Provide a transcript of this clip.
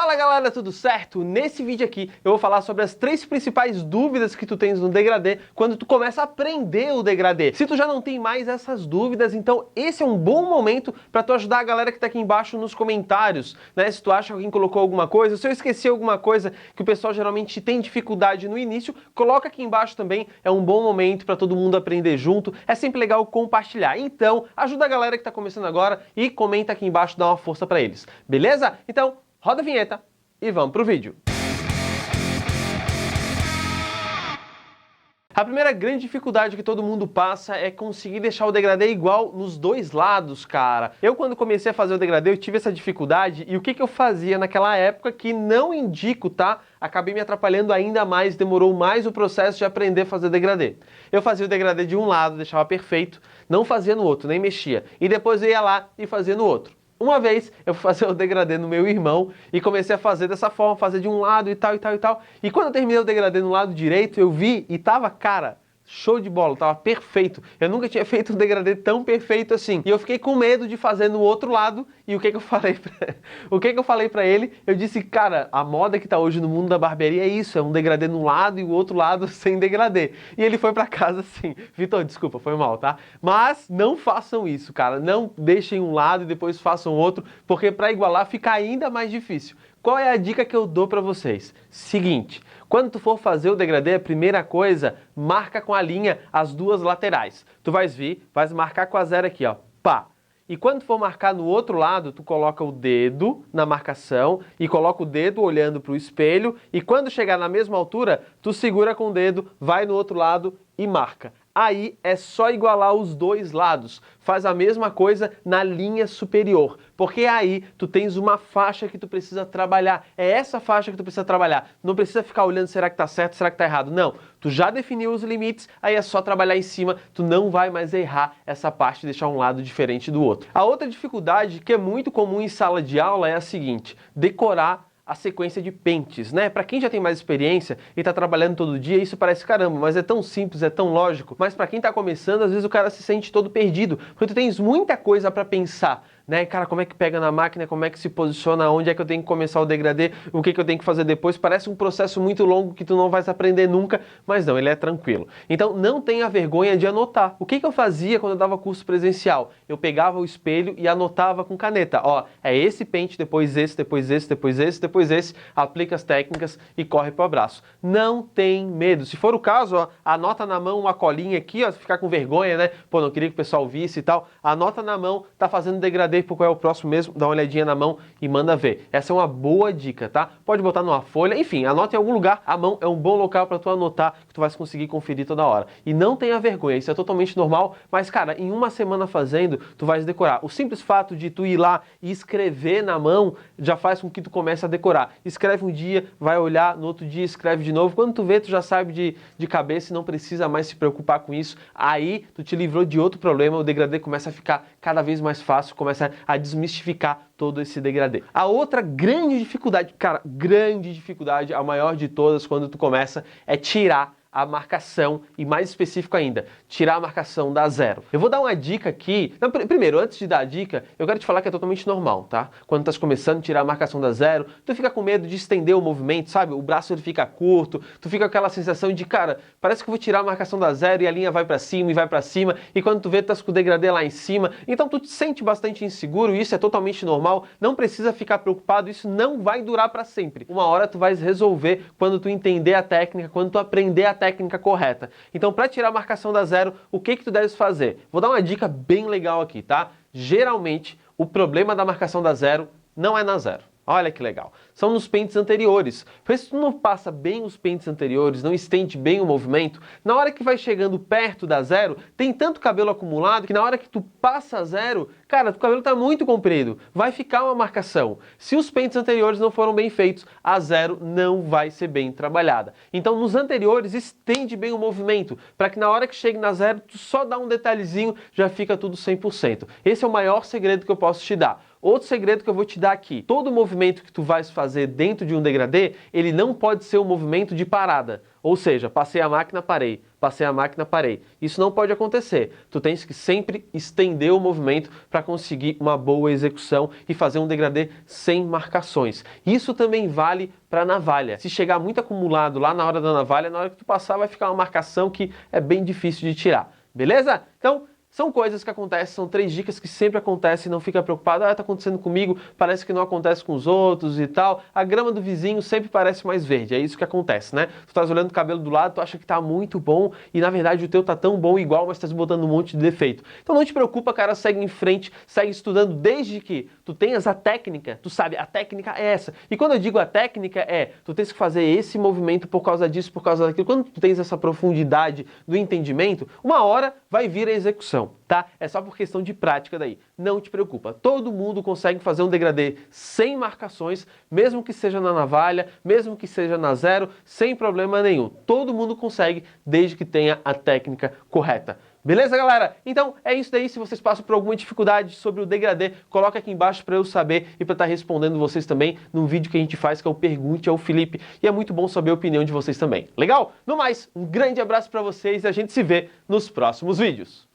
Fala galera, tudo certo? Nesse vídeo aqui eu vou falar sobre as 3 principais dúvidas que tu tens no degradê quando tu começa a aprender o degradê. Se tu já não tem mais essas dúvidas, então esse é um bom momento para tu ajudar a galera que tá aqui embaixo nos comentários, né? Se tu acha que alguém colocou alguma coisa, se eu esqueci alguma coisa que o pessoal geralmente tem dificuldade no início, coloca aqui embaixo também, é um bom momento para todo mundo aprender junto, é sempre legal compartilhar. Então, ajuda a galera que tá começando agora e comenta aqui embaixo, dá uma força para eles, beleza? Então, roda a vinheta e vamos pro vídeo. A primeira grande dificuldade que todo mundo passa é conseguir deixar o degradê igual nos dois lados, cara. Eu, quando comecei a fazer o degradê, eu tive essa dificuldade e o que eu fazia naquela época que não indico, tá? Acabei me atrapalhando ainda mais, demorou mais o processo de aprender a fazer degradê. Eu fazia o degradê de um lado, deixava perfeito, não fazia no outro, nem mexia. E depois eu ia lá e fazia no outro. Uma vez eu fui fazer o degradê no meu irmão e comecei a fazer dessa forma, fazer de um lado e tal e tal e tal. E quando eu terminei o degradê no lado direito, eu vi e tava, cara, show de bola, tava perfeito. Eu nunca tinha feito um degradê tão perfeito assim. E eu fiquei com medo de fazer no outro lado. E o que eu falei pra ele? Eu disse, cara, a moda que tá hoje no mundo da barbearia é isso, é um degradê num lado e o outro lado sem degradê. E ele foi pra casa assim, Vitor, desculpa, foi mal, tá? Mas não façam isso, cara. Não deixem um lado e depois façam outro, porque pra igualar fica ainda mais difícil. Qual é a dica que eu dou pra vocês? Seguinte, quando tu for fazer o degradê, a primeira coisa, marca com a linha as duas laterais. Tu vais vir, vais marcar com a zero aqui, ó, pá. E quando tu for marcar no outro lado, tu coloca o dedo na marcação e coloca o dedo olhando para o espelho e quando chegar na mesma altura, tu segura com o dedo, vai no outro lado e marca. Aí é só igualar os dois lados. Faz a mesma coisa na linha superior, porque aí tu tens uma faixa que tu precisa trabalhar. É essa faixa que tu precisa trabalhar. Não precisa ficar olhando será que tá certo, será que tá errado. Não, tu já definiu os limites, aí é só trabalhar em cima. Tu não vai mais errar essa parte e deixar um lado diferente do outro. A outra dificuldade que é muito comum em sala de aula é a seguinte: decorar a sequência de pentes, né? Para quem já tem mais experiência e tá trabalhando todo dia, isso parece caramba, mas é tão simples, é tão lógico. Mas para quem tá começando, às vezes o cara se sente todo perdido, porque tu tens muita coisa para pensar, né? Cara, como é que pega na máquina, como é que se posiciona, onde é que eu tenho que começar o degradê, o que eu tenho que fazer depois. Parece um processo muito longo que tu não vais aprender nunca, mas não, ele é tranquilo. Então não tenha vergonha de anotar. O que eu fazia quando eu dava curso presencial? Eu pegava o espelho e anotava com caneta. Ó, é esse pente, depois esse, depois esse, depois esse, depois esse, aplica as técnicas e corre pro abraço. Não tem medo. Se for o caso, ó, anota na mão uma colinha aqui, ó, ficar com vergonha, né? Pô, não queria que o pessoal visse e tal. Anota na mão, tá fazendo degradê, por qual é o próximo mesmo, dá uma olhadinha na mão e manda ver. Essa é uma boa dica, tá? Pode botar numa folha, enfim, anota em algum lugar. A mão é um bom local para tu anotar, que tu vais conseguir conferir toda hora. E não tenha vergonha, isso é totalmente normal, mas cara, em uma semana fazendo, tu vais decorar. O simples fato de tu ir lá e escrever na mão já faz com que tu comece a decorar. Escreve um dia, vai olhar, no outro dia escreve de novo. Quando tu vê, tu já sabe de cabeça e não precisa mais se preocupar com isso. Aí tu te livrou de outro problema, o degradê começa a ficar cada vez mais fácil, começa a desmistificar todo esse degradê. A outra grande dificuldade, cara, grande dificuldade, a maior de todas quando tu começa, é tirar a marcação e mais específico ainda, tirar a marcação da zero. Eu vou dar uma dica aqui. Não, primeiro, antes de dar a dica, eu quero te falar que é totalmente normal, tá? Quando tu estás começando a tirar a marcação da zero, tu fica com medo de estender o movimento, sabe? O braço ele fica curto, tu fica com aquela sensação de, cara, parece que eu vou tirar a marcação da zero e a linha vai pra cima e vai pra cima, e quando tu vê, tu tá com o degradê lá em cima. Então tu te sente bastante inseguro, isso é totalmente normal, não precisa ficar preocupado, isso não vai durar pra sempre. Uma hora tu vais resolver quando tu entender a técnica, quando tu aprender a técnica correta. Então, para tirar a marcação da zero, o que tu deves fazer? Vou dar uma dica bem legal aqui, tá? Geralmente, o problema da marcação da zero não é na zero. Olha que legal. São nos pentes anteriores. Porque se tu não passa bem os pentes anteriores, não estende bem o movimento, na hora que vai chegando perto da zero, tem tanto cabelo acumulado que na hora que tu passa a zero, cara, o cabelo tá muito comprido. Vai ficar uma marcação. Se os pentes anteriores não foram bem feitos, a zero não vai ser bem trabalhada. Então, nos anteriores, estende bem o movimento, para que na hora que chegue na zero, tu só dá um detalhezinho, já fica tudo 100%. Esse é o maior segredo que eu posso te dar. Outro segredo que eu vou te dar aqui, todo movimento que tu vais fazer dentro de um degradê, ele não pode ser um movimento de parada. Ou seja, passei a máquina, parei. passei a máquina, parei. Isso não pode acontecer. Tu tens que sempre estender o movimento para conseguir uma boa execução e fazer um degradê sem marcações. Isso também vale para navalha. Se chegar muito acumulado lá na hora da navalha, na hora que tu passar vai ficar uma marcação que é bem difícil de tirar. Beleza? Então, são coisas que acontecem, são 3 dicas que sempre acontecem, não fica preocupado, tá acontecendo comigo, parece que não acontece com os outros e tal. A grama do vizinho sempre parece mais verde, é isso que acontece, né? Tu estás olhando o cabelo do lado, tu acha que tá muito bom e na verdade o teu tá tão bom igual, mas estás botando um monte de defeito. Então não te preocupa, cara, segue em frente, segue estudando desde que tu tenhas a técnica, tu sabe, a técnica é essa. E quando eu digo a técnica tu tens que fazer esse movimento por causa disso, por causa daquilo. Quando tu tens essa profundidade do entendimento, uma hora vai vir a execução, tá? É só por questão de prática daí. Não te preocupa. Todo mundo consegue fazer um degradê sem marcações, mesmo que seja na navalha, mesmo que seja na zero, sem problema nenhum. Todo mundo consegue, desde que tenha a técnica correta. Beleza, galera? Então é isso daí. Se vocês passam por alguma dificuldade sobre o degradê, coloca aqui embaixo para eu saber e para estar respondendo vocês também num vídeo que a gente faz, que é o Pergunte ao Felipe. E é muito bom saber a opinião de vocês também. Legal? No mais, um grande abraço para vocês e a gente se vê nos próximos vídeos.